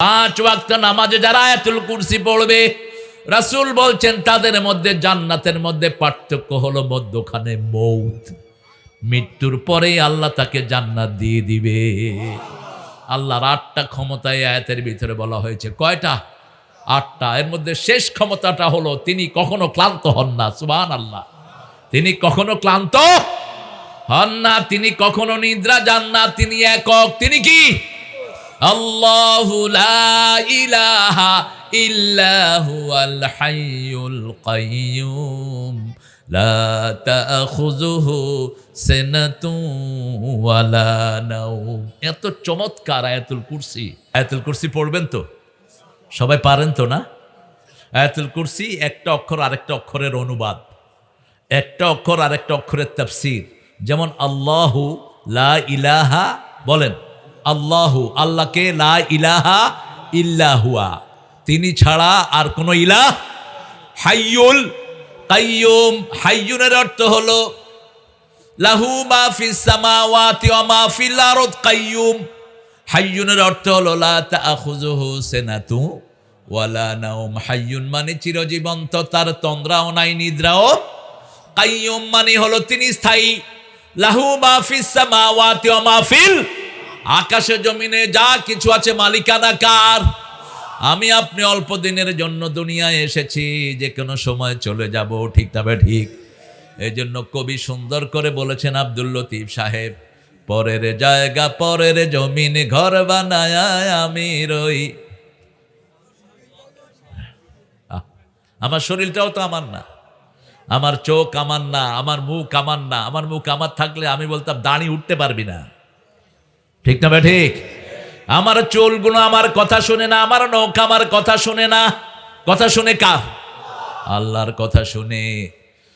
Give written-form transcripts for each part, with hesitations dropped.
পাঁচ ওয়াক্ত নামাজে যারা আয়াতুল কুরসি পড়বে, রাসূল বলছেন তাদের মধ্যে জান্নাতের মধ্যে পার্থক্য হলো মধ্যখানে মৌত। মৃত্যুর পরেই আল্লাহ তাকে জান্নাত দিয়ে দিবে। আল্লাহর 8টা ক্ষমতা এই আয়াতের ভিতরে বলা হয়েছে। কয়টা? 8টা। এর মধ্যে শেষ ক্ষমতাটা হলো তিনি কখনো ক্লান্ত হন না। সুবহানাল্লাহ। তিনি কখনো ক্লান্ত হন না, তিনি কখনো নিদ্রা যান না, তিনি একক। তিনি কি? আল্লাহু লা ইলাহা ইল্লা হুয়াল হাইয়ুল কাইয়্যুম লা তাখুযুহু সিনাতুন ওয়ালা নাওম। এত চমৎকার আয়াতুল কুরসি। আয়াতুল কুরসি পড়বেন তো? সবাই পারেন তো না? আয়াতুল কুরসি একটা অক্ষর আরেকটা অক্ষরের অনুবাদ, একটা অক্ষর আরেকটা অক্ষরের তাফসীর। যেমন আল্লাহু লা ইলাহা, বলেন আল্লাহু, আল্লাহকে লা ইলাহা ইল্লা হুয়া, তিনি ছাড়া আর কোনো ইলাহ। হাইয়ুল কাইয়্যুম, হাইয়ুনের অর্থ হলো লাহু মা ফিস সামাওয়াতি ওয়া মা ফিল আরদ কাইয়্যুম। হাইয়ুনের অর্থ হলো লা তাখুযুহু সিনাতু ওয়ালা নাওম। হাইয়ুন মানে চিরজীবন্ত, তার তন্দ্রাও নাই নিদ্রাও। কাইয়্যুম মানে হলো তিনি স্থায়ী। লাহু মা ফিস সামাওয়াতি ওয়া মা ফিল, আকাশে জমিনে যা কিছু আছে মালিকানা কার? আমি আপনি অল্প দিনের জন্য দুনিয়ায় এসেছি, যে কোনো সময় চলে যাব, ঠিক তবে ঠিক। এই জন্য কবি সুন্দর করে বলেছেন আব্দুল লতিফ সাহেব, পরের জায়গা পরের জমিন ঘর বানায় আমি রই। আমার শরীরটাও তো আমার না, আমার চোখ আমার না, আমার মুখ আমার না। আমার মুখ আমার থাকলে আমি বলতাম দাঁড়ি উঠতে পারবি না, ঠিক না ভাই? ঠিক। আমার চুলগুলো আমার কথা শুনে না, আমার নখ আমার কথা শুনে না। কথা শুনে কার? আল্লাহর কথা শুনে।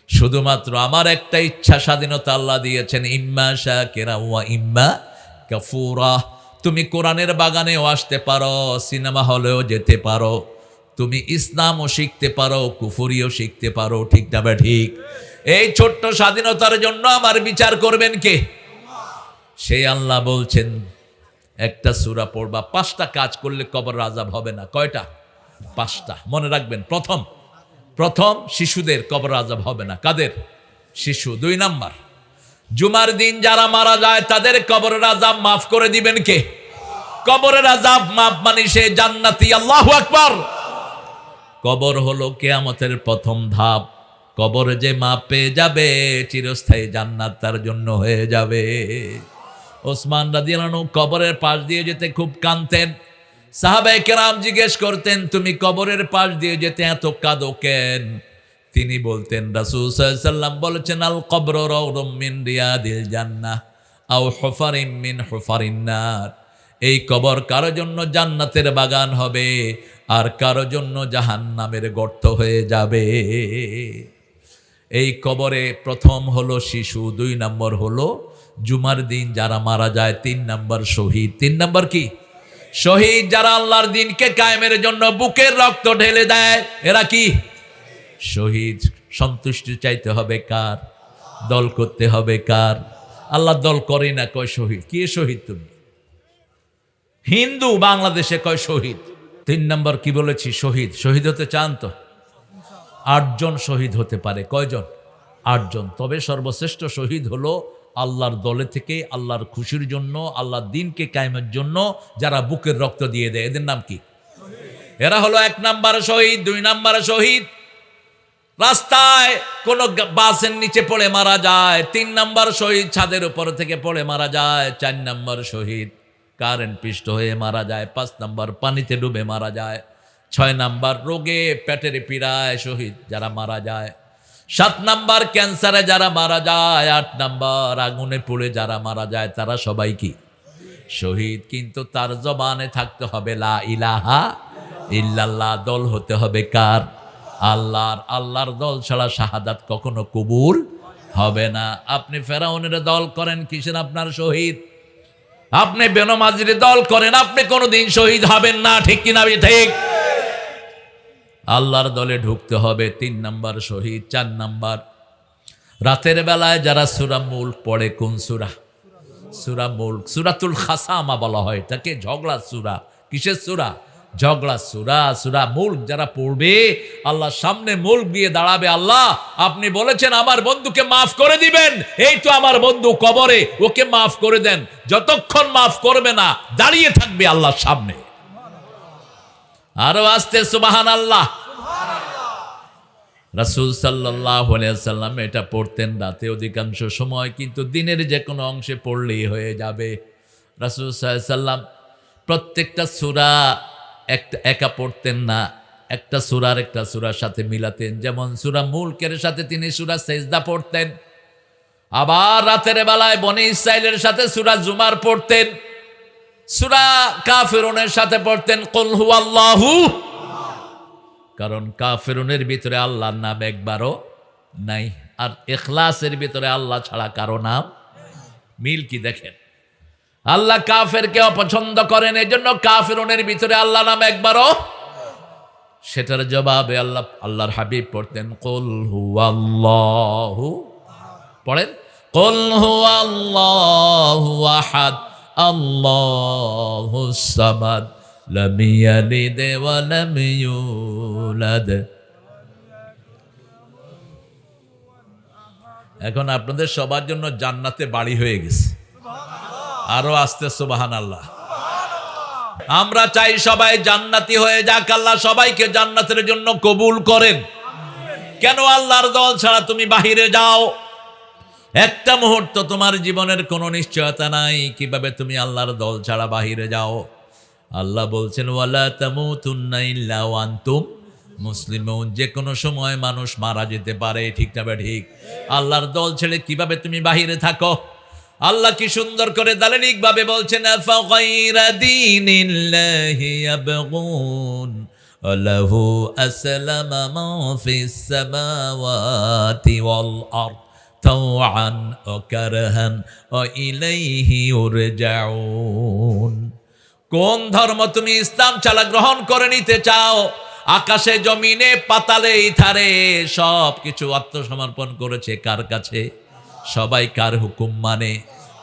শুধুমাত্র আমার একটা ইচ্ছা স্বাধীনতা আল্লাহ দিয়েছেন, ইম্মা শাকিরা ওয়া ইম্মা কাফুরা। তুমি কোরআনের বাগানেও আসতে পারো, সিনেমা হলেও যেতে পারো, তুমি ইসলামও শিখতে পারো, কুফরিও শিখতে পারো, ঠিক না ভাই? ঠিক। এই ছোট্ট স্বাধীনতার জন্য আমার বিচার করবেন কে? সেই আল্লাহ বলছেন একটা সূরা পড়বা, 5টা কাজ করলে কবর আযাব হবে না। কয়টা? 5টা। মনে রাখবেন। প্রথম শিশুদের কবর আযাব হবে না। কাদের? শিশু। 2 নাম্বার, জুমার দিন যারা মারা যায় তাদের কবরের আযাব মাফ করে দিবেন কে? কবরের আযাব মাফ মানে সে জান্নাতি। আল্লাহু আকবার। কবর হলো কিয়ামতের প্রথম ধাপ। কবরে যে মাপ পেয়ে যাবে, চিরস্থায়ী জান্নাত তার জন্য হয়ে যাবে। ওসমান রাদিয়াল্লাহু আনহু কবরের পাশ দিয়ে যেতে খুব কাঁদতেন। সাহাবায়ে কেরাম জিজ্ঞেস করতেন, তুমি কবরের পাশ দিয়ে যেতে এত কাঁদো কেন? তিনি বলতেন, রাসূল সাল্লাল্লাহু আলাইহি ওয়াসাল্লাম বলেছেন, আল কবরু রাউদুম মিন রিয়াদিল জান্নাহ আও হুফারিম মিন হুফারিন নার। এই কবর কারো জন্য জান্নাতের বাগান হবে, আর কারো জন্য জাহান্নামের গর্ত হয়ে যাবে। এই কবরে প্রথম হলো শিশু, 2 নম্বর হলো জুমার দিন যারা মারা যায়, 3 নম্বর শহীদ। 3 নম্বর কি? শহীদ, যারা আল্লাহর দিনকে কায়েমের জন্য বুকের রক্ত ঢেলে দেয়, এরা কি? শহীদ। সন্তুষ্টি চাইতে হবে কার? দল করতে হবে কার? আল্লাহ দল করে না, কয় শহীদ। কি শহীদ তুমি? হিন্দু বাংলাদেশে কয় শহীদ। 3 নম্বর কি বলেছি? শহীদ। শহীদ হতে চান তো? 8 জন শহীদ হতে পারে। কয়জন? 8 জন। তবে সর্বশ্রেষ্ঠ শহীদ হলো আল্লাহর দলে থেকে আল্লাহর খুশির জন্য, আল্লাহর দিনকে কায়েমের জন্য যারা বুকের রক্ত দিয়ে দেয়, এদের নাম কি? এরা হলো 1 নাম্বার শহীদ। 2 নাম্বার শহীদ রাস্তায় কোন বাসের নিচে পড়ে মারা যায়। 3 নাম্বার শহীদ ছাদের উপর থেকে পড়ে মারা যায়। 4 নাম্বার শহীদ কারেন্ট পিষ্ট হয়ে মারা যায়। 5 নাম্বার পানিতে ডুবে মারা যায়। 6 নাম্বার রোগে পেটের পীড়ায় শহীদ যারা মারা যায়। 7 নাম্বার ক্যান্সারে যারা মারা যায়। 8 নাম্বার আগুনে পুড়ে যারা মারা যায়, তারা সবাই কি? শহীদ। কিন্তু তার জবানে থাকতে হবে লা ইলাহা ইল্লাল্লাহ। দল হতে হবে কার? আল্লাহর। আল্লাহর দল ছাড়া শাহাদাত কখনো কবুল হবে না। আপনি ফেরাউনের দল করেন, কিসের আপনার শহীদ? আপনি বেনমাজির দল করেন, আপনি কোনোদিন শহীদ হবেন না, ঠিক কিনা? ঠিক। আল্লাহর দলে ঢুকতে হবে, 3 নাম্বার শহীদ। 4 নাম্বার, রাতের বেলায় যারা সূরা মুলক পড়ে। কোন সূরা? সূরা মুলক। সূরাতুল খাসামা বলা হয় এটাকে, ঝগড়া সূরা। কিসের সূরা? ঝগড়া সূরা সূরা মুলক যারা পড়বে আল্লাহ সামনে মুলক দিয়ে দাঁড়াবে, আল্লাহ আপনি বলেছেন আমার বন্ধুকে মাফ করে দিবেন, এই তো আমার বন্ধু কবরে, ওকে মাফ করে দেন। যতক্ষণ মাফ করবে না দাঁড়িয়ে থাকবে আল্লাহর সামনে। আরো আস্তে সুবহানাল্লাহ। রাসূল সাল্লাল্লাহু আলাইহি ওয়াসাল্লাম এটা পড়তেন রাতে অধিকাংশ সময়, কিন্তু দিনের যে কোনো অংশে পড়লেই হয়ে যাবে। রাসূল সাল্লাল্লাহু আলাইহি ওয়াসাল্লাম প্রত্যেকটা সূরা একটা একা পড়তেন না, একটা সূরার একটা সূরার সাথে মিলাতেন। যেমন সূরা মুলকের সাথে তিনি সূরা সেজদা পড়তেন, আবার রাতের বেলায় বনি ইসরাইলের সাথে সূরা জুমার পড়তেন, সূরা কাফিরুনের সাথে পড়তেন কুল হুয়াল্লাহু, কারণ কাফিরুনের ভিতরে আল্লাহর নাম একবারও নাই, আর ইখলাসের ভিতরে আল্লাহ ছাড়া কারো নাম। মিল কি দেখেন, আল্লাহ কাফেরকে অপছন্দ করেন, এজন্য কাফিরুনের ভিতরে আল্লাহ নাম একবারও। সেটার জবাবে আল্লাহর হাবিব পড়তেন কুল হুয়াল্লাহু, পড়েন কুল হুয়াল্লাহু আহাদ আল্লাহুস সামাদ লাম ইয়ালিদ ওয়া লাম ইউলাদ। এখন আপনাদের সবার জন্য জান্নাতে বাড়ি হয়ে গেছে। আরো আস্তে সুবহানাল্লাহ। আমরা চাই সবাই জান্নাতি হয়ে যাক, আল্লাহ সবাইকে জান্নাতের জন্য কবুল করেন। কেন আল্লাহর দল ছাড়া তুমি বাহিরে যাও, একটা মুহূর্ত তোমার জীবনের কোনো নিশ্চয়তা নাই, কিভাবে তুমি আল্লাহর দল ছাড়া বাহিরে যাও? আল্লাহ বলছেন ওয়ালা তামুতুন্না ইল্লা ওয়া আনতুম মুসলিমুন, যে কোনো সময় মানুষ মারা যেতে পারে, ঠিক না ঠিক? আল্লাহর দল ছেড়ে কিভাবে তুমি বাহিরে থাকো? আল্লাহ কি সুন্দর করে দালিলিক ভাবে বলছেন আফাগাইরা দীনিল্লাহি ইয়াবগুন লাহু আসলামা মা ফিস সামাওয়াতি ওয়াল আরদ তাওআন ওয়া কারহান ওয়া ইলাইহি ইউরজাউন। কোন ধর্ম তুমি ইসলাম ছাড়া গ্রহণ করে নিতে চাও? আকাশে জমিনে পাতালে ইথারে সব কিছু আত্মসমর্পণ করেছে কার কাছে? সবাই কার হুকুম মানে?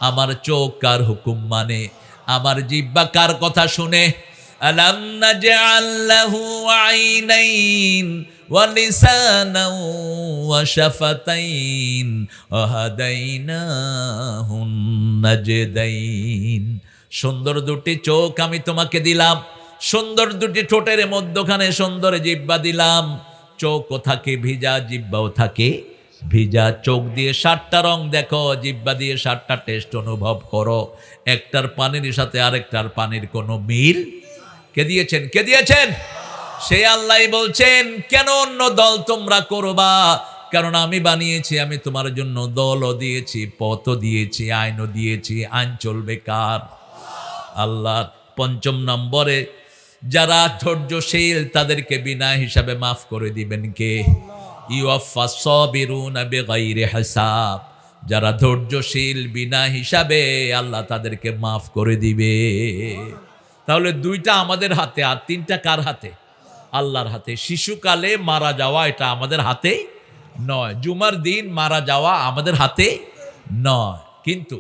আমার চোখ কার হুকুম মানে? আমার জিহ্বা কার কথা শুনে? আলাম নাজআল লাহু আইনাইন ওয়া লিসানান ওয়া শাফাতাইন ওয়া হাদাইনাহুন নাজদাইন। সুন্দর দুটি চোখ আমি তোমাকে দিলাম, সুন্দর দুটি ঠোঁটের মধ্যখানে সুন্দর জিহ্বা দিলাম। চোখও থাকে ভিজা, জিহ্বাও থাকে ভিজা। চোখ দিয়ে 7টা রং দেখো, জিহ্বা দিয়ে 7টা টেস্ট অনুভব করো। একটার পানির সাথে আরেকটার পানির কোনো মিল কে দিয়েছেন? কে দিয়েছেন? সে আল্লাহ বলছেন কেন অন্য দল তোমরা করবা? কারণ আমি বানিয়েছি, আমি তোমার জন্য দলও দিয়েছি, পথও দিয়েছি, আইনও দিয়েছি। আইন চলবে কার? আল্লাহ। ৫ম নম্বরে যারা ধৈর্যশীল তাদেরকে বিনা হিসাবে মাফ করে দিবেন কে? ইউওয়াফাস সাবিরুনা বিগাইরি হিসাব। যারা ধৈর্যশীল বিনা হিসাবে আল্লাহ তাদেরকে মাফ করে দিবে। তাহলে 2টা আমাদের হাতে, আর 3টা কার হাতে? আল্লাহর হাতে। শিশুকালে মারা যাওয়া এটা আমাদের হাতে নয়, জুমার দিন মারা যাওয়া আমাদের হাতে নয়, কিন্তু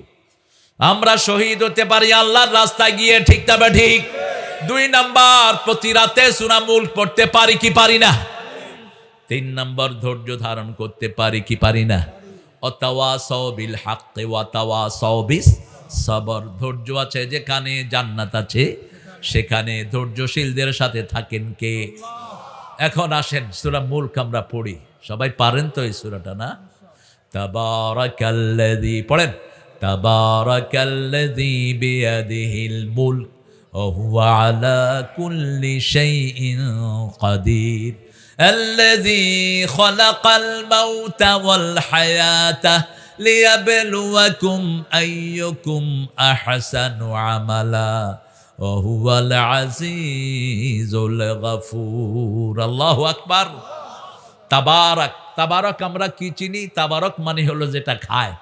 আমরা শহীদ হতে পারি আল্লাহর রাস্তায় গিয়ে, ঠিক না ঠিক? 2 নাম্বার, প্রতি রাতে সূরা মুলক পড়তে পারি কি পারি না? 3 নাম্বার, ধৈর্য ধারণ করতে পারি কি পারি না? ওয়াতাওয়াসাউ বিল হাক্কি ওয়াতাওয়াসাউ বিস সবর। ধৈর্য আছে যেখানে জান্নাত আছে সেখানে। ধৈর্যশীলদের সাথে থাকেন কে? এখন আসেন সূরা মুলক আমরা পড়ি। সবাই পারেন তো এই সূরাটা না? তাবারাকাল্লাযী, পড়েন তাবারাকাল্লাযী বিয়াদিহিল মুলক ওয়া হুয়া আলা কুল্লি শাইইন কাদির আল্লাযী খালাকাল মাউতা ওয়াল হায়াতা লিয়াবলুয়াকুম আইয়ুকুম আহসানু আমালা ওয়া হুয়াল আজিজুল গফুর। আল্লাহু আকবার। তাবারাক, তাবারক আমরা কি চিনি? তাবারক মানে হলো যেটা খায়।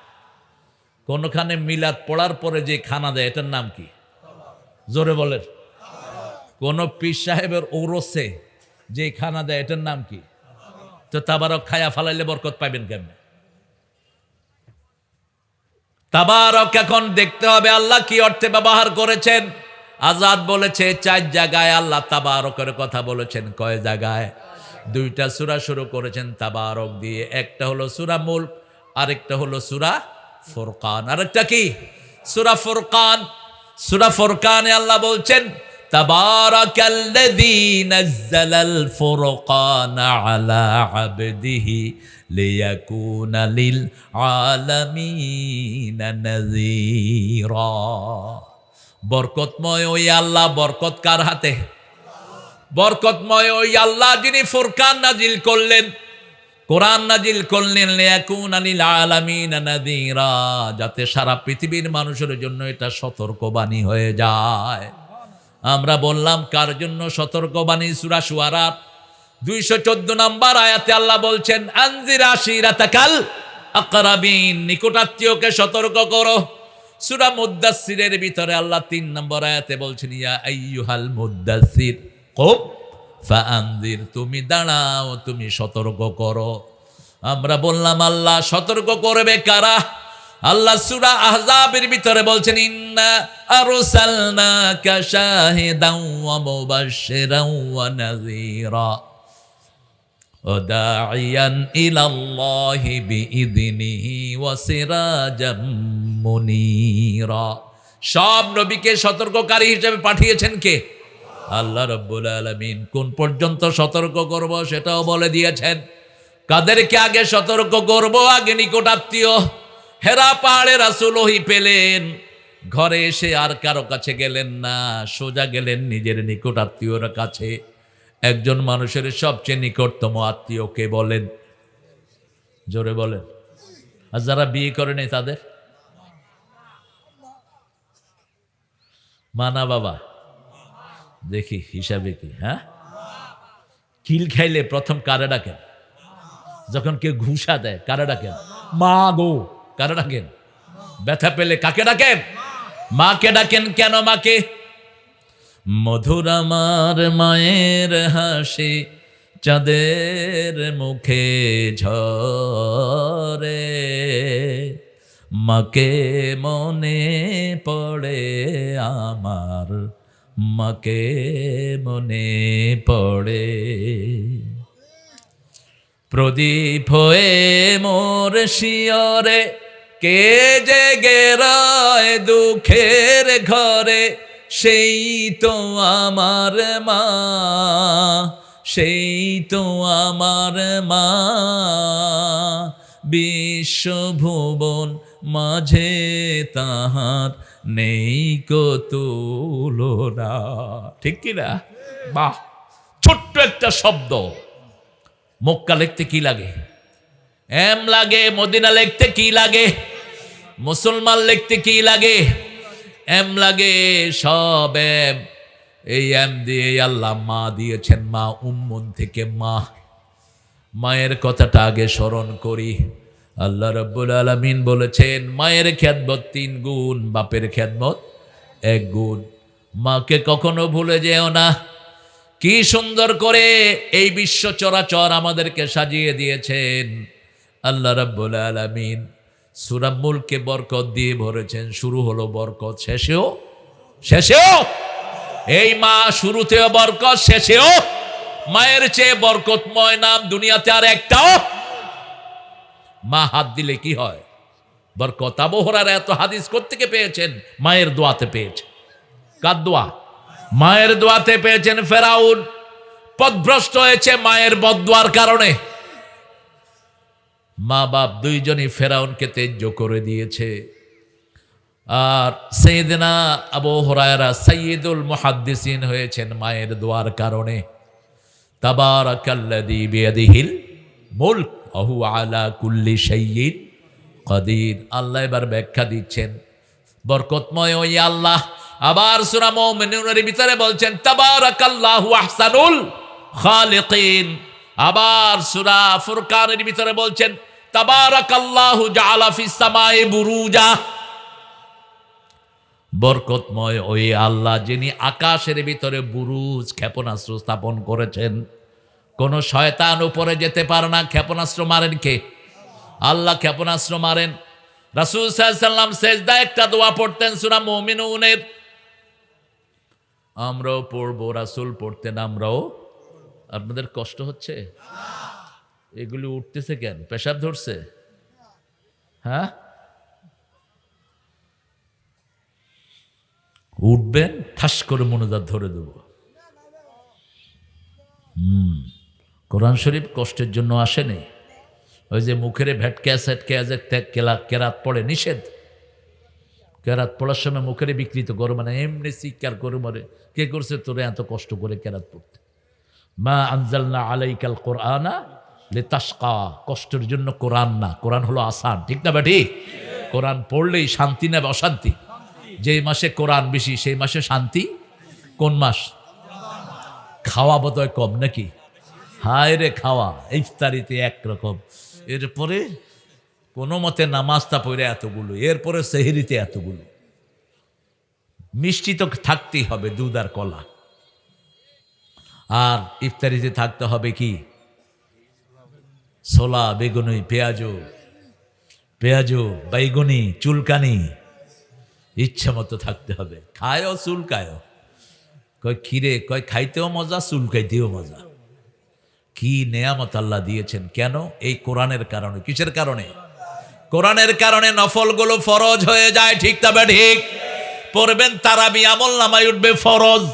কোনখানে মিলাদ পড়ার পরে যে খানা দেয় এটার নাম কি? জোরে বলেন। কোন পীর সাহেবের ওরসে যে খানা দেয় এটার নাম কি? তো তাবারক খায়া ফালাইলে বরকত পাইবেন কেমনে? তাবারক এখন দেখতে হবে আল্লাহ কি অর্থে ব্যবহার করেছেন। আজাদ বলেছে 4 জায়গায়, আল্লাহ তাবারকের কথা বলেছেন কয় জায়গায়? 2টা সূরা শুরু করেছেন তাবারক দিয়ে, একটা হলো সূরা মুলক, আরেকটা হলো সূরা ফুরকান। আরেকটা কি? সূরা ফুরকান। সূরা ফুরকানে আল্লাহ বলছেন তাবারাকাল্লাযী নাযালাল ফুরকানা আলা আবদিহি লিয়াকুনা লিল আলামিনা নাযীরা। বরকতময় ওই আল্লাহ, বরকত কার হাতে? বরকতময় ওই আল্লাহ যিনি ফুরকান নাজিল করলেন, কোরআন নাজিল করলেন, লিয়াকুনা লিল আলামিনা নাযীরা, যাতে সারা পৃথিবীর মানুষের জন্য এটা সতর্কবাণী হয়ে যায়। আমরা বললাম কার জন্য সতর্কবাণী? সূরা শুআরা 214 নম্বর আয়াতে আল্লাহ বলছেন আনজির আশিরাতাকাল আকরাবিন, নিকটাত্মীয়কে সতর্ক করো। সূরা মুদ্দাসসিরের ভিতরে আল্লাহ 3 নম্বর আয়াতে বলছেন ইয়া আইয়ুহাল মুদ্দাসসির কুম ফাআনজির, তুমি দাঁড়াও, তুমি সতর্ক করো। আমরা বললাম আল্লাহ সতর্ক করবে কারা? আল্লাহ সূরা আহজাবের ভিতরে বলছেন ইন্না আরসালনাকা শাহিদাও ওয়া মুবাশশিরাও ওয়া নাযীরা ওয়া দাঈয়ান ইলাল্লাহি বিইযনিহি ওয়া সিরাজাম মুনীরা। সব নবীকে সতর্ককারী হিসেবে পাঠিয়েছেন কে? আল্লাহ রাব্বুল আলামিন। কোন পর্যন্ত সতর্ক করব সেটাও বলে দিয়েছেন। কাদেরকে আগে সতর্ক করব? আগে নিকটাত্মীয়। হেরা পাহাড়ে রাসূল ওহী পেলেন, ঘরে এসে আর কারো কাছে গেলেন না, সোজা গেলেন নিজের নিকটাত্মীয়র কাছে। একজন মানুষের সবচেয়ে নিকটতম আত্মীয় কে বলেন? জোরে বলেন। আর যারা বিয়ে করে নেই তাদের মা না বাবা? দেখি হিসাবে কি? হ্যাঁ, কিল খাইলে প্রথম কারে ডাকেন? যখন কেউ ঘুষা দেয় কারে ডাকেন? মা গো। কারে ডাকেন? ব্যথা পেলে কাকে ডাকেন? মাকে ডাকেন। কেন মাকে? মধুর আমার মায়ের হাসি চাঁদের মুখে ঝরে, মাকে মনে পড়ে আমার, মাকে মনে পড়ে। প্রদীপ হয়ে মোর শিয়রে কে জেগে রয় দুঃখের ঘরে, সেই তো আমার মা, সেই তো আমার মা। বিশ্বভুবন মাঝে তাহার নেই কো তুলনা। ঠিক কিনা? বাহ, ছোট্ট একটা শব্দ। মক্কা লিখতে কি লাগে? এম লাগে। মদিনা লিখতে কি লাগে? মুসলমান লিখতে কি লাগে? এম লাগে। সব এম। এই এম দিয়ে আল্লাহ মা দিয়েছেন। মা উম্মুন থেকে মা। মায়ের কথাটা আগে স্মরণ করি। আল্লাহ রাব্বুল আলামিন বলেছেন মায়ের খেদমত 3 গুণ, বাপের খেদমত 1 গুণ। মাকে কখনো ভুলে যেও না। কি সুন্দর করে এই বিশ্ব চরাচর আমাদেরকে সাজিয়ে দিয়েছেন আল্লাহ রাব্বুল আলামিন। সূরা মুলকে বরকত দিয়ে ভরেছেন। শুরু হলো বরকত, শেষেও এই মা। শুরুতেও বরকত, শেষেও। মায়ের চেয়ে বরকতময় নাম দুনিয়াতে আর একটাও। মা হাত দিলে কি হয়? বরকত। আবু হুরায়রা এত হাদিস কোত্থেকে পেয়েছেন? মায়ের দোয়াতে পেয়েছেন। কার দোয়া? মায়ের দোয়াতে পেয়েছেন। ফেরাউন পথভ্রষ্ট হয়েছে মায়ের বদদোয়ার কারণে। মা বাপ দুইজনই ফেরাউনকে তেজ্য করে দিয়েছে। আর সাইয়েদনা আবু হুরায়রা সাইয়্যিদুল মুহাদ্দিসিন হয়েছেন মায়ের দোয়ার কারণে। তাবারাকাল্লাযী বিয়াদিহিল মুলক ওয়া হুয়া আলা কুল্লি শাইইন কাদির। আল্লাহ এবার ব্যাখ্যা দিচ্ছেন বরকতময় ওই আল্লাহ। আবার সূরা মুমিনুনের ভিতরে বলছেন তাবারাকাল্লাহু আহসানুল খালিকিন। আবার সূরা ফুরকানের ভিতরে বলছেন তাবারাকাল্লাহু জাআলা ফিস সামাই বুরুজা। বরকতময় ওই আল্লাহ যিনি আকাশের ভিতরে বুরুজ, ক্ষেপণাস্ত্র স্থাপন করেছেন। কোন শয়তান উপরে যেতে পারে না। ক্ষেপণাস্ত্র মারেন কে? আল্লাহ ক্ষেপণাস্ত্র মারেন। রাসূল সাল্লাল্লাহু আলাইহি ওয়াসাল্লাম সেজদায় একটা দোয়া পড়তেন সূরা মুমিনুনের আমরাও পড়বো, রাসূল পড়তেন, আমরাও। আপনাদের কষ্ট হচ্ছে? এগুলি উঠতেছে কেন? পেশাব ধরছে? হ্যাঁ, উঠবেন, ঠাস করে মনোজাত ধরে দেব। কোরআন শরীফ কষ্টের জন্য আসেনি। ওই যে মুখের ভেটকে কেরাত পড়ে নিষেধ। কেরাত পড়ার সময় মুখের বিকৃত করো, মানে এমনি চিৎকার করে মরে, কে করছে তোরে এত কষ্ট করে কেরাত পড়তে? মা আনজালনা আলাইকাল কোরআনা লিতাশকা, কষ্টের জন্য কোরআন না, কোরআন হলো আসান। ঠিক না বেটি? কোরআন পড়লেই শান্তি নেবে অশান্তি। যেই মাসে কোরআন বেশি সেই মাসে শান্তি। কোন মাস? খাওয়া বোধহয় কম নাকি? হায় রে খাওয়া, ইফতারিতে একরকম, এরপরে কোনো মতে নামাজটা পড়ে এতগুলো, এরপরে সেহরিতে এতগুলো। মিষ্টি তো থাকতেই হবে, দুধ আর কলা। আর ইফতারিতে থাকতে হবে কি? ছোলা, বেগুনি, পেঁয়াজু, বাইগুনি, চুলকানি, ইচ্ছা মতো থাকতে হবে। খায়ও চুলকায়ও, কয় খিরে, কয় খাইতেও মজা, চুলকাইতেও মজা। কি নেয়ামত আল্লাহ দিয়েছেন। কেন? এই কোরআনের কারণে। কিসের কারণে? কোরআনের কারণে নফলগুলো ফরজ হয়ে যায়। ঠিক তবে ঠিক। পড়বেন তারাবি, আমল নামায় উঠবে ফরজ।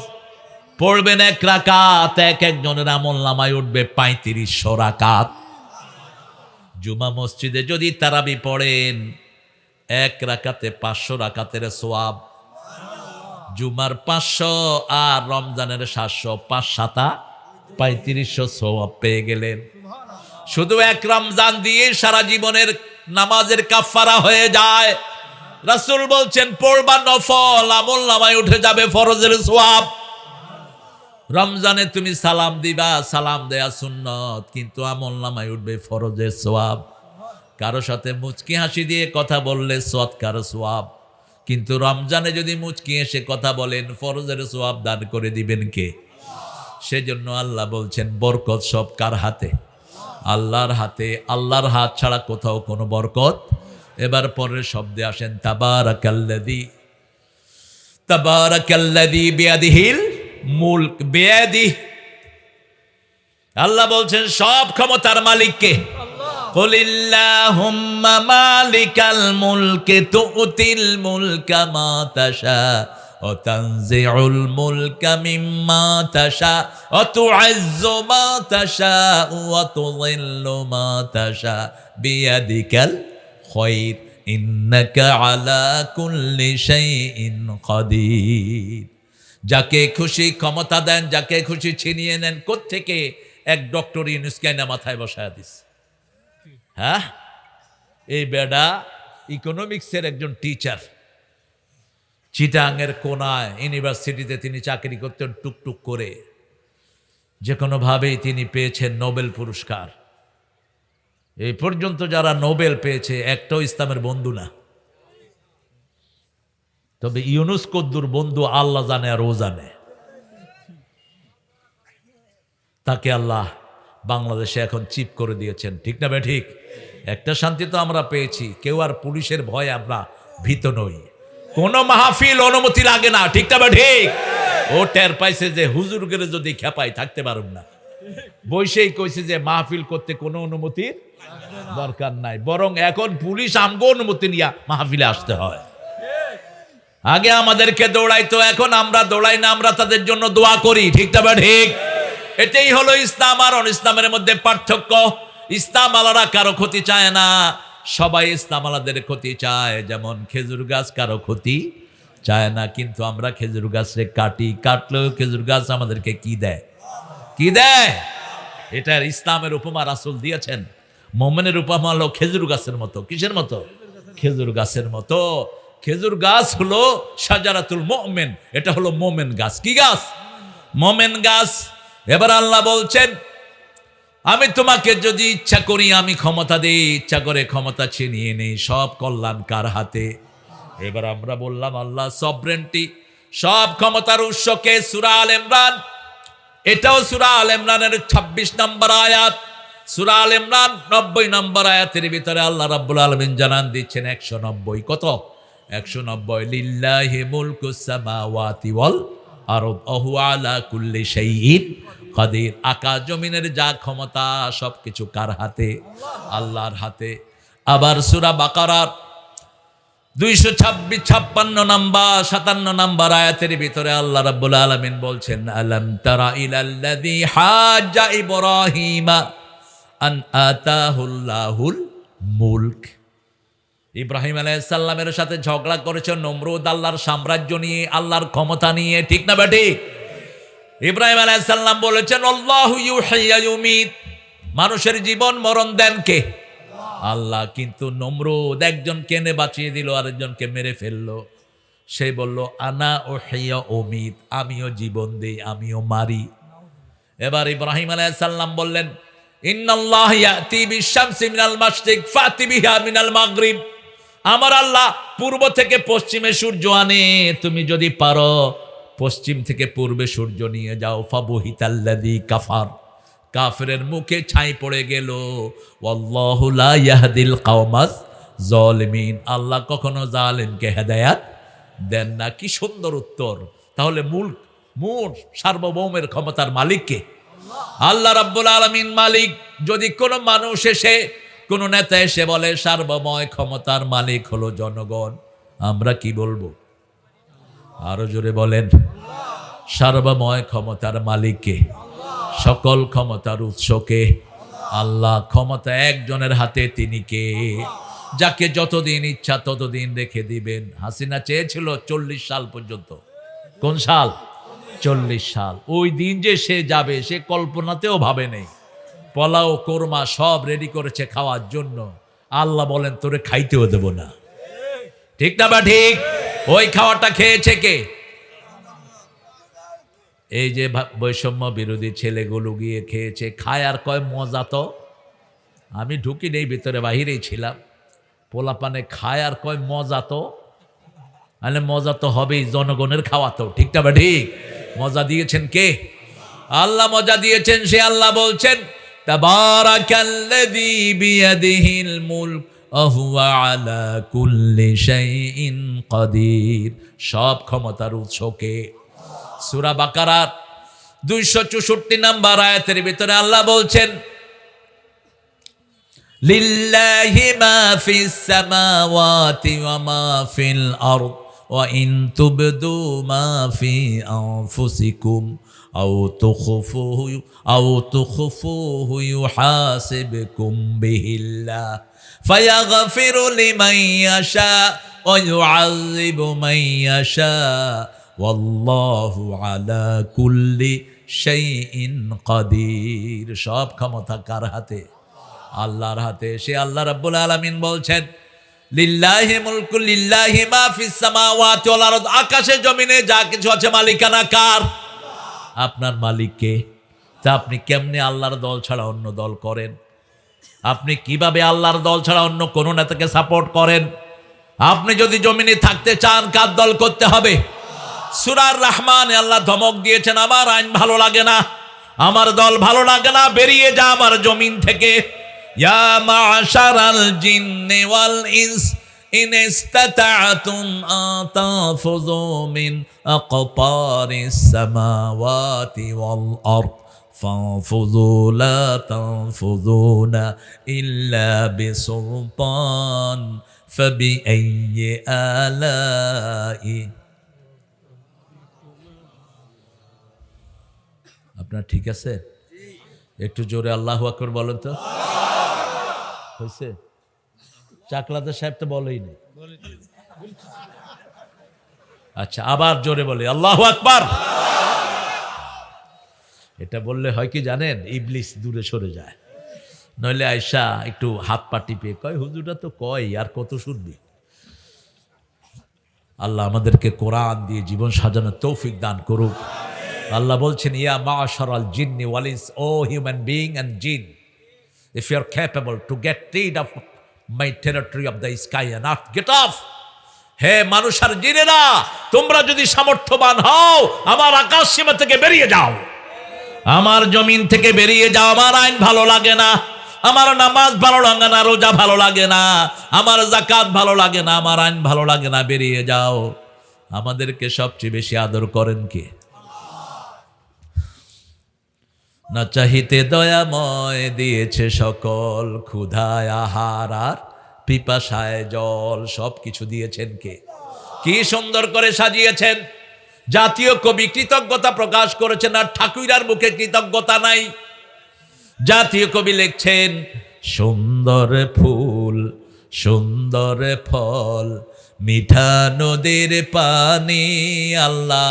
পড়বেন এক রাকাত, একজনের আমল নামায় উঠবে 3500 রাকাত। জুমা মসজিদে যদি তারাবি পড়েন, এক রাকাতে 500 রাকাতের সোয়াব। জুমার 500 আর রমজানের 700, 5 7 3500 সোয়াব পেয়ে গেলেন। শুধু এক রমজান দিয়ে সারা জীবনের নামাজের কাফারা হয়ে যায়। রাসূল বলছেন পড়বা নফল, আমল নামায় উঠে যাবে ফরজের সোয়াব। রমজানে তুমি সালাম দিবা, সালাম দেয়া সুন্নত, কিন্তু আমল নামায় উঠবে ফরজের সোয়াব। কারো সাথে মুচকি হাসি দিয়ে কথা বললে সৎকার সোয়াব, কিন্তু রমজানে যদি মুচকি হেসে কথা বলেন, ফরজের সোয়াব দান করে দিবেন কে? সেজন্য আল্লাহ বলছেন বরকত সব কার হাতে? আল্লাহর হাতে। আল্লাহর হাত ছাড়া কোথাও কোনো বরকত। এবার পরের শব্দে আসেন তাবারাকাল্লাযী বিয়াদিহিল মুলক। আল্লাহ বলছেন সব ক্ষমতার মালিককে। কুলিল্লাহুম্মা মালিকাল মুলকি তুতিল মুলকা মা তাশা ওয়া তানজিউল মুলকা মিম্মা তাশা ওয়া তু'ইজ্জু মা তাশা ওয়া তুযিল্লু মা তাশা বিয়াদিকাল খায়র ইন্নাকা আলা কুল্লি শাইইন কাদির। যাকে খুশি ক্ষমতা দেন, যাকে খুশি ছিনিয়ে নেন। কোত্থেকে? এক ডক্টর ইউনুসকে না মাথায় বসায় দিস। হ্যাঁ, এই বেডা ইকোনমিক্সের একজন টিচার, চিটাঙের কোনায় ইউনিভার্সিটিতে তিনি চাকরি করতেন টুকটুক করে। যে কোনোভাবেই তিনি পেয়েছেন নোবেল পুরস্কার। এই পর্যন্ত যারা নোবেল পেয়েছে একটাও ইসলামের বন্ধু না। তবে ইউনুস কদ্দুর বন্ধু আল্লাহ জানে আর ও জানে। তাকে আল্লাহ বাংলাদেশে এখন চিপ করে দিয়েছেন। ঠিক না ঠিক? একটা শান্তি তো আমরা পেয়েছি, কেউ আর পুলিশের ভয়ে আমরা ভীত নই। কোনো মাহফিল অনুমতি লাগে না। ঠিক না ঠিক? ও টের পাইছে যে হুজুর করে যদি খেপাই থাকতে পারব না, বৈশেই কইছে যে মাহফিল করতে কোনো অনুমতির দরকার নাই, বরং এখন পুলিশ আমগো অনুমতি নিয়ে মাহফিলে আসতে হয়। আগে আমাদেরকে দৌড়াইতো, এখন আমরা দৌড়াই না, আমরা তাদের জন্য দোয়া করি। ঠিক না ঠিক? এটাই হলো ইসলাম আর অন ইসলামের মধ্যে পার্থক্য। ইসলাম আলারা কারো ক্ষতি চায় না, সবাই ইসলাম আলাদের ক্ষতি চায়। যেমন খেজুর গাছ কারো ক্ষতি চায় না, কিন্তু আমরা খেজুর গাছে কাটি, কাটলেও খেজুর গাছ আমাদেরকে কি দেয়? কি দেয়? এটা ইসলামের উপমা রাসূল দিয়েছেন। মুমিনের উপমা হলো খেজুর গাছের মতো। কিসের মতো? খেজুর গাছের মতো। খেজুর গাছ হলো শাজারাতুল মুমিন, এটা হলো মোমেন গাছ। কি গাছ? মোমেন গাছ। এবার আল্লাহ বলছেন আমি তোমাকে যদি ইচ্ছা করি আমি ক্ষমতা দিই, ইচ্ছা করে ক্ষমতা ছিনিয়ে নেই। সব কল্যাণ কার হাতে? এবার আমরা বললাম আল্লাহ সভরেন্টি, সব ক্ষমতার উৎসকে। সূরা আল ইমরান, এটাও সূরা আল ইমরানের 26 নম্বর আয়াত। সূরা আল ইমরান 90 নম্বর আয়াতের ভিতরে আল্লাহ রাব্বুল আলামিন জানান দিচ্ছেন 190। কত? 190। লিল্লাহি মুলকুস সামাওয়াতি ওয়াল আরদ আহু আলা কুল্লি শাইইন কাদির। আকাশ জমিনের যা ক্ষমতা সবকিছু কার হাতে? আল্লাহর হাতে। আবার সূরা বাকারার 256 নাম্বার 57 নাম্বার আয়াতের ভিতরে আল্লাহ রাব্বুল আলামিন বলছেন, আলাম তারা ইলাল্লাযী হাজ্জা ইব্রাহিমা আন আতাহুল্লাহুল মুলক। ইব্রাহিম আলাইহিস সালামের সাথে ঝগড়া করেছে নমরুদ আল্লাহর সাম্রাজ্য নিয়ে, আল্লাহর ক্ষমতা নিয়ে, ঠিক না বেটি? ইব্রাহিম আলাইহিস সালাম বলেছেন আল্লাহু ইউহয়ি ওয়া ইউমীত, মানুষের জীবন মরণ দেন কে? আল্লাহ। কিন্তু নমরুদ একজনকে এনে বাঁচিয়ে দিল, আরেকজনকে মেরে ফেললো। সে বলল আনা উহয়ি ওয়া উমীত, আমিও জীবন দেই, আমিও মারি। এবার ইব্রাহিম আলাইহিস সালাম বললেন ইন্নাল্লাহ ইয়াতি বিশ-শামসি মিনাল মাশরিক ফাতি বিহা মিনাল মাগরিব, আমার আল্লাহ পূর্ব থেকে পশ্চিমে সূর্য আনে, তুমি যদি পারো পশ্চিম থেকে পূর্বে সূর্য নিয়ে যাও। ফাবুহিতাল্লাযী কাফার, কাফেরের মুখে ছাই পড়ে গেল। ওয়াল্লাহু লা ইয়াহদিল কওমাজ জালিমিন, আল্লাহ কখনো জালেমকে হেদায়েত দেন না। কি সুন্দর উত্তর! তাহলে মূল সার্বভৌমের ক্ষমতার মালিক কে? আল্লাহ রাব্বুল আলামিন মালিক। যদি কোনো মানুষ এসে, কোনো নেতা এসে বলে সার্বময় ক্ষমতার মালিক হলো জনগণ, আমরা কি বলবো? আরো জোরে বলেন। সার্বময় ক্ষমতার মালিক কে? সকল ক্ষমতার উৎসকে আল্লাহ। ক্ষমতা একজনের হাতে, তিনি কে? যাকে যতদিন ইচ্ছা ততদিন রেখে দিবেন। হাসিনা চেয়েছিল 40 সাল পর্যন্ত। কোন সাল? 40 সাল। ওই দিন যে সে যাবে সে কল্পনাতেও ভাবে নেই। পোলাও কোরমা সব রেডি করেছে খাওয়ার জন্য। আল্লাহ বলেন তোরে খাইতেও দেব না। ঠিক না বা ঠিক? ওই খাওয়াটা খেয়েছে কে? এই যে বৈষম্য বিরোধী ছেলেগুলো গিয়ে খেয়েছে। খায় আর কয় মজা তো। আমি ঢুকি নেই, ভিতরে বাহিরেই ছিলাম। পোলাপানে খায় আর কয় মজা তো। মানে মজা তো হবেই, জনগণের খাওয়া তো। ঠিক না বা ঠিক? মজা দিয়েছেন কে? আল্লাহ মজা দিয়েছেন। সে আল্লাহ বলছেন তাবারাকাল্লাযী বিয়াদিহিল মুলক ওয়া হুয়া আলা কুল্লি শাইইন কাদির। সব ক্ষমতার উৎস কে? সূরা বাকারার 264 নাম্বার আয়াতের ভিতরে আল্লাহ বলছেন লিল্লাহি মা ফিস সামাওয়াতি ওয়া মা ফিল আরদ ওয়া ইন তুবদু মা ফি আনফুসিকুম আও তুখফুহু ইউহাসিবকুম বিহিল্লাহ ফায়াগফিরু লিমান ইয়াশা ওয়া ইউআযযিবু মান ইয়াশা ওয়াল্লাহু আলা কুল্লি শাইইন কাদির। সব ক্ষমতা কার হাতে? আল্লাহর হাতে। সে আল্লাহ রাব্বুল আলামিন বলছেন লিল্লাহি মুলকু লিল্লাহি মা ফিস সামাওয়াতি ওয়াল আরদ, আকাশে জমিনে যা কিছু আছে মালিকানা কার? আপনার মালিক কে? তা আপনি কেমনে আল্লাহর দল ছাড়া অন্য দল করেন? আপনি কিভাবে আল্লাহর দল ছাড়া অন্য কোন নেতাকে সাপোর্ট করেন? আপনি যদি জমিনে থাকতে চান কার দল করতে হবে? সূরা রহমানে আল্লাহ ধমক দিয়েছেন আমার আইন ভালো লাগে না, আমার দল ভালো লাগে না, বেরিয়ে যা আমার জমিন থেকে। ইয়া মা'শারাল জিন্নি ওয়াল ইনস ইন ইসতাতা'তুম আতাফুযু মিন আকতারিস সামাওয়াতি ওয়াল আরদ ফানফুযু লা তানফুযুনা ইল্লা বিসুলতান ফাবিআইয়ি আলাই। আপনার ঠিক আছে? একটু জোরে আল্লাহু আকবার বলেন তো। হয়েছে? চাকলাদার সাহেব তো বলেই নেই। আচ্ছা, আবার জোরে বলে আল্লাহু আকবার। এটা বললে হয় কি জানেন? ইবলিস দূরে সরে যায়। নইলে আয়সা একটু হাত পা টিপে কয় হুজুরটা তো কয়, আর কত শুনবি। আল্লাহ আমাদেরকে কোরআন দিয়ে জীবন সাজানোর তৌফিক দান করুক। আল্লাহ বলছেন ইয়া মা'শারাল জিন্নি ওয়াল ইনস, ও হিউম্যান বিইং এন্ড জিন, if you are capable to get rid of my territory of the sky and earth, get off. হে মানুষ আর জিনেরা, তোমরা যদি সামর্থ্যবান হও আমার আকাশ সীমা থেকে বেরিয়ে যাও, আমার জমিন থেকে বেরিয়ে যাও। আমার আইন ভালো লাগে না, আমার নামাজ ভালো লাগে না, রোজা ভালো লাগে না, আমার যাকাত ভালো লাগে না, আমার আইন ভালো লাগে না, বেরিয়ে যাও। আমাদেরকে সবচেয়ে বেশি আদর করেন কে? না চাহিতে দয়াময় দিয়েছে সকল, ক্ষুধায় আহার আর পিপাসায় জল, সব কিছু দিয়েছেন কে? কি সুন্দর করে সাজিয়েছেন। জাতীয় কবি কৃতজ্ঞতা প্রকাশ করেছেন, আর ঠাকুরার মুখে কৃতজ্ঞতা নাই। জাতীয় কবি লিখছেন, সুন্দর ফুল সুন্দর ফল, মিঠা নদীর পানি, আল্লাহ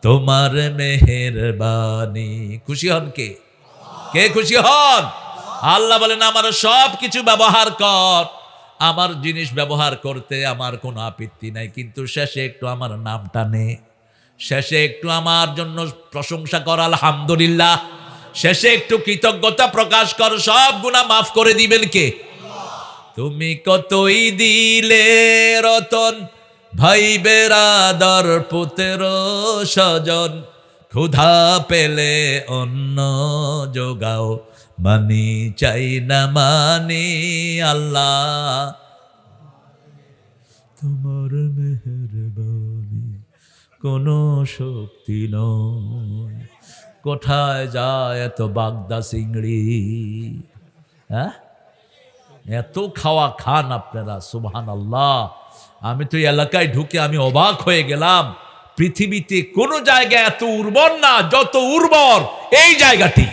তোমার মেহেরবানি। খুশি হন কে? কে খুশি হন? আল্লাহ বলেন আমার সব কিছু ব্যবহার কর, আমার জিনিস ব্যবহার করতে আমার কোনো আপত্তি নাই, কিন্তু শেষে একটু আমার নামটা নে, শেষে একটু আমার জন্য প্রশংসা কর আলহামদুলিল্লাহ, শেষে একটু কৃতজ্ঞতা প্রকাশ কর, সব গুনাহ মাফ করে দিবেন কে? তুমি কতই দিলে রতন, ভাই বেরাদর পুত্র স্বজন, ক্ষুধা পেলে অন্ন যোগাও, মানি চাই না মানি, আল্লাহ তোমার মেহেরবানি কোনো শক্তি নয়। কোথায় যায় এত বাগদা চিংড়ি? হ্যাঁ, এত খাওয়া খান আপনারা, সুবহানাল্লাহ। আমি তো এই এলাকায় ঢুকে আমি অবাক হয়ে গেলাম, পৃথিবীতে কোনো জায়গা এত উর্বর না যত উর্বর এই জায়গাটি।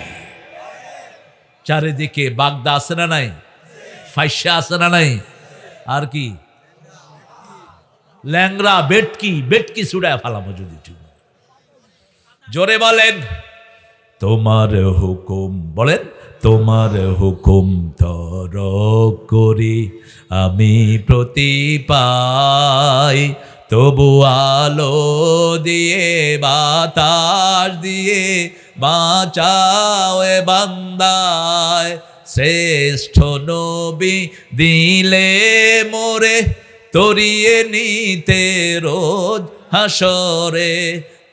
চারিদিকে বাগদা আছে না নাই? ফাইসা আছে না নাই? আর কি ল্যাংরা বেটকি, বেটকি ছুড়ায় ফালামো যদি। জোরে বলেন তোমার হুকুম, বলেন তোমার হুকুম তরক করি আমি প্রতি পাই, তবু আলো দিয়ে বাতাস দিয়ে বাঁচাও এ বান্দায়, শ্রেষ্ঠ নবী দিলে মোরে তরিয়ে নিতে রোজ হাসরে,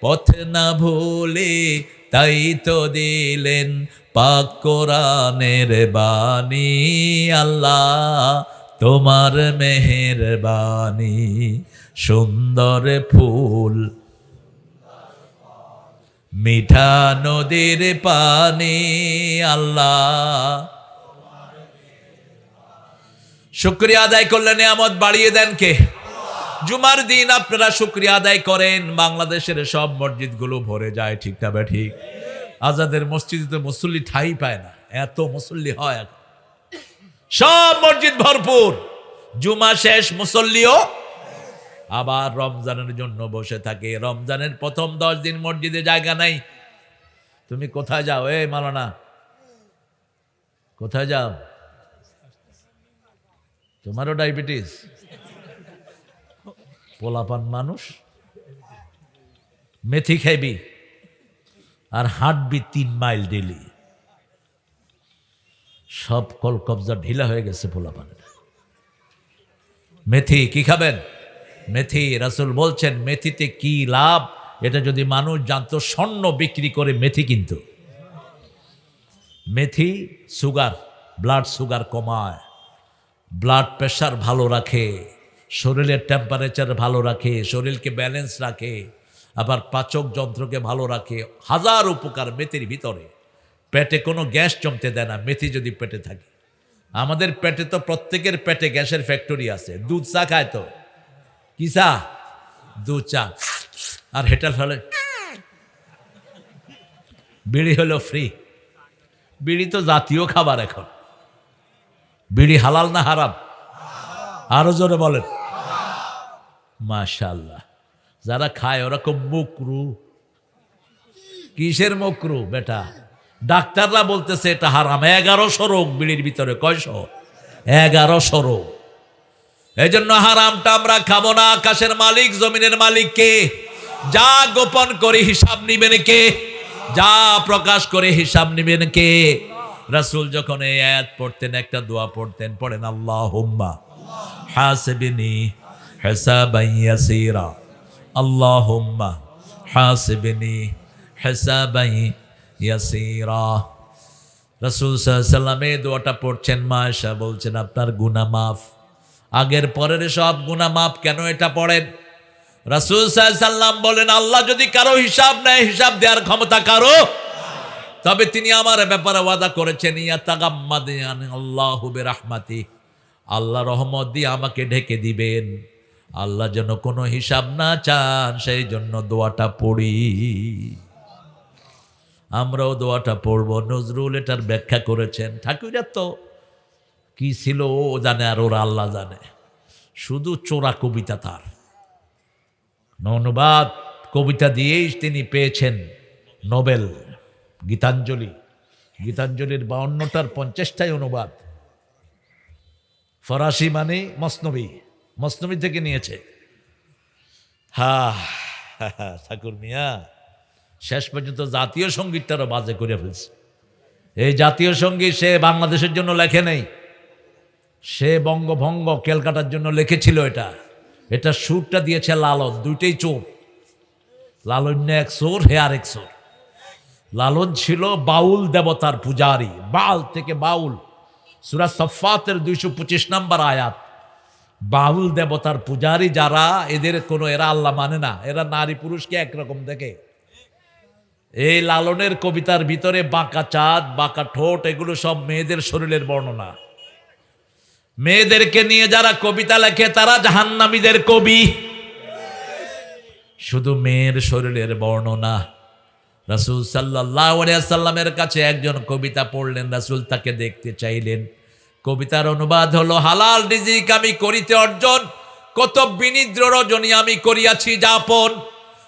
পথ না ভুলি তাই তো দিলেন পাক কোরআনের বাণী, আল্লাহ তোমার মেহেরবানি। সুন্দর ফুল মিঠা নদীর পানি, আল্লাহ শুকরিয়া আদায় করলে নিয়ামত বাড়িয়ে দেন কে? জুমার দিন আপনারা শুকরিয়া আদায় করেন, বাংলাদেশের সব মসজিদগুলো ভরে যায়, ঠিক না ঠিক? আজাদের মসজিদে তো মুসল্লি ঠাই পায় না, এত মুসল্লি হয়, সব মসজিদ ভরপুর। জুমা শেষ, মুসল্লিও আবার রমজানের জন্য বসে থাকে। রমজানের প্রথম 10 দিন মসজিদে জায়গা নাই। তুমি কোথায় যাও? এই মাওলানা কোথায় যাও? তোমারও ডায়াবেটিস? পোলাপান মানুষ, মেথি খাইবি আর হাঁটবি 3 মাইল ডেলি, সব কলকবজা ঢিলা হয়ে গেছে পোলাপানের। মেথি কি খাবেন? মেথি, রাসূল বলছেন মেথিতে কি লাভ, এটা যদি মানুষ জানতো স্বর্ণ বিক্রি করে মেথি কিনতো। মেথি সুগার, ব্লাড সুগার কমায়, ব্লাড প্রেশার ভালো রাখে, শরীরের টেম্পারেচার ভালো রাখে, শরীরকে ব্যালেন্স রাখে, আবার পাচক যন্ত্রকে ভালো রাখে। হাজার উপকার মেথির ভিতরে। পেটে কোনো গ্যাস জমতে দেয় না মেথি যদি পেটে থাকে। আমাদের পেটে তো প্রত্যেকের পেটে গ্যাসের ফ্যাক্টরি আছে। দুধ চা খায় তো, কি চা? দুধ চা। আর হেটাল হলে বিড়ি হলো ফ্রি। বিড়ি তো জাতীয় খাবার এখন। বিড়ি হালাল না হারাম? আরো জোরে বলেন। মাশাআল্লাহ, যারা খায় ওরা খুব মুকরু। কিসের মুকরু বেটা? ডাক্তাররা বলতেছে এটা হারাম। 1100 রোগ বিড়ির ভিতরে। কয়শো? 1100 রোগ। এই জন্য হারামটা আমরা খাবো না। আকাশের মালিক জমিনের মালিক কে? যা গোপন করে হিসাব নিবেন কে? যা প্রকাশ করে হিসাব নিবেন কে? রাসূল যখন এই আয়াত পড়তেন একটা দোয়া পড়তেন, পড়েন আল্লাহুম্মা হাসিবনি হিসাবান ইয়াসীরা, আল্লাহুম্মা হাসিবনি হিসাবান ইয়াসীরা। রাসূল সাল্লাল্লাহু আলাইহি ওয়াসাল্লাম এই দোয়াটা পড়ছেন, মায়েশা বলছেন আপনার গুনাহ মাফ। আগের পরের সব গুনাহ মাফ, কেন এটা পড়েন? রাসূল সাল্লাল্লাহু আলাইহি ওয়াসাল্লাম বলেন আল্লাহ যদি কারো হিসাব নেয়, হিসাব দেওয়ার ক্ষমতা কারো? তবে তিনি আমার ব্যাপারে ওয়াদা করেছেন, ইয়াতাগাম্মাদানি আল্লাহু বিরাহমাতি, আল্লাহ রহমত দিয়ে আমাকে ঢেকে দিবেন। আল্লাহ যেন কোনো হিসাব না চান, সেই জন্য দোয়াটা পড়ি। আমরাও দোয়াটা পড়ব। নজরুল এটার ব্যাখ্যা করেছেন। ঠাকুরা তো কি ছিল ও জানে, আর ওরা আল্লাহ জানে। শুধু চোরা কবিতা তার, অনুবাদ কবিতা দিয়েই তিনি পেয়েছেন নোবেল। গীতাঞ্জলি, গীতাঞ্জলির 52টার 50টাই অনুবাদ। ফরাসি মানে মসনবী, মসনবী থেকে নিয়েছে। ঠাকুর মিয়া শেষ পর্যন্ত জাতীয় সঙ্গীতটারও বাজে করে ফেলছে। এই জাতীয় সঙ্গীত সে বাংলাদেশের জন্য লেখে নেই, সে বঙ্গভঙ্গ ক্যালকাটার জন্য লিখেছিল। এটা সুরটা দিয়েছে লালন। দুইটাই চোর, লালন্য এক চোর, হে আর এক চোর। লালন ছিল বাউল দেবতার পূজারী, বাল থেকে বাউল। সূরা সফফাতের 225 নম্বর আয়াত। বাউল দেবতার পূজারী যারা, এরা আল্লাহ মানে না, এরা নারী পুরুষকে একরকম দেখে। এই লালনের কবিতার ভিতরে বাঁকা চাঁদ, বাঁকা ঠোঁট, এগুলো সব মেয়েদের শরীরের বর্ণনা। মেয়েদেরকে নিয়ে যারা কবিতা লেখে তারা জাহান্নামীদের কবি। শুধু মেয়ের শরীরের বর্ণনা। রাসূল সাল্লাল্লাহু আলাইহি ওয়াসাল্লামের কাছে একজন কবিতা পড়লেন, রাসূল তাকে দেখতে চাইলেন। কবিতার অনুবাদ হলো, হালাল রিজিক আমি করিতে অর্জন, কত বিনিদ্র রজনী আমি করিয়াছি যাপন।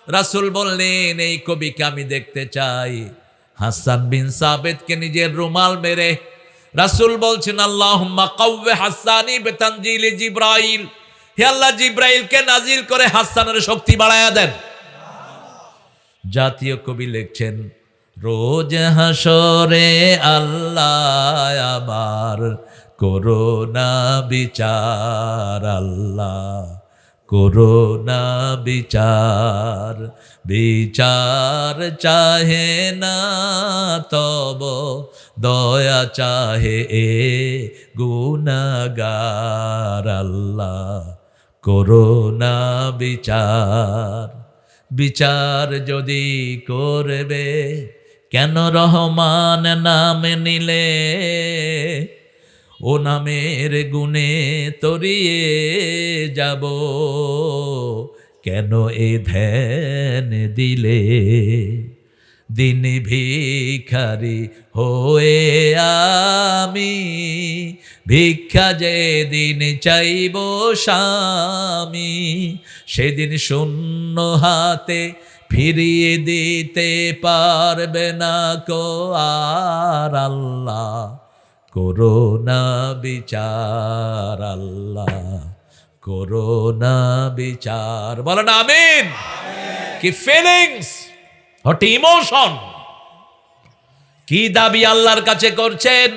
রাসূল বললেন, এই কবিকে আমি দেখতে চাই। হাসান বিন সাবিতকে নিজের রুমাল মেরে রাসূল বলছেন, আল্লাহুম্মা কাওয়ি হাসানি বিতানজিলি জিবরাইল, হে আল্লাহ জিবরাইলকে নাজিল করে হাসানের শক্তি বাড়ায়া দেন। জাতীয় কবি লিখছেন, রোজ হাসরে আল্লাহ আমার করোনা বিচার, আল্লাহ করোনা বিচার। বিচার চাহে না তব দয়া চাহে এ গুনাহগার, আল্লাহ করোনা বিচার। বিচার যদি করবে কেন রহমান নাম নিলে, ও নামের গুণে তরিয়ে যাব, কেন এ ধ্যান দিলে। দিন ভিখারি হয়ে আমি ভিক্ষা যে দিন চাইব স্বামী, সেদিন শূন্য হাতে ফিরিয়ে দিতে পারবে না কো আর, আল্লাহ করোনা বিচার, আল্লাহ করোনা বিচার। বলেন আমিন। কি ফিলিংস, হোয়াট ইমোশন, কি দাবি আল্লাহর কাছে করছেন।